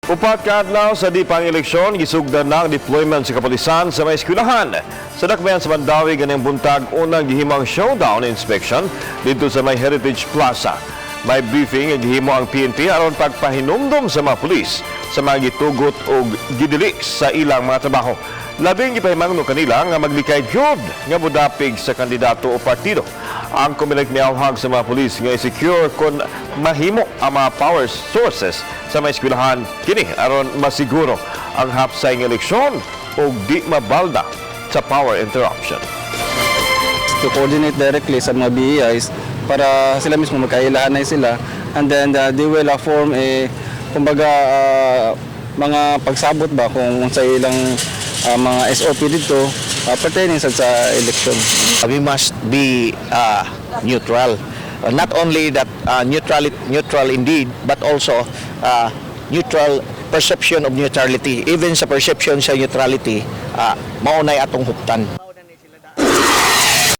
Upat ka adlaw sa di pang eleksyon, gisugdan na ang deployment sa kapulisan sa mga eskwelahan. Sa dakbayan sa Mandaue ganang buntag, unang gihimang showdown inspection dito sa may Heritage Plaza. May briefing ang gihimo ang PNP aron pagpahinumdum sa mga pulis sa mga gitugot o gidili sa ilang mga trabaho. Labing gipahimangno kanila nga maglikay gyud nga modapig sa kandidato o partido. Ang kumilag miawhag sa mga pulis nga i-secure kung mahimo ang mga power sources sa mga eskwelahan kini aron masiguro ang hapsay ng eleksyon o di mabalda sa power interruption. To coordinate directly sa mga BEIs para sila mismo magkailanay sila, and then they will form kumbaga mga pagsabot ba kung sa ilang mga SOP dito pertaining sa election. We must be neutral. Not only that neutral indeed, but also neutral perception of neutrality. Even sa perception sa neutrality, maunay atong huptan.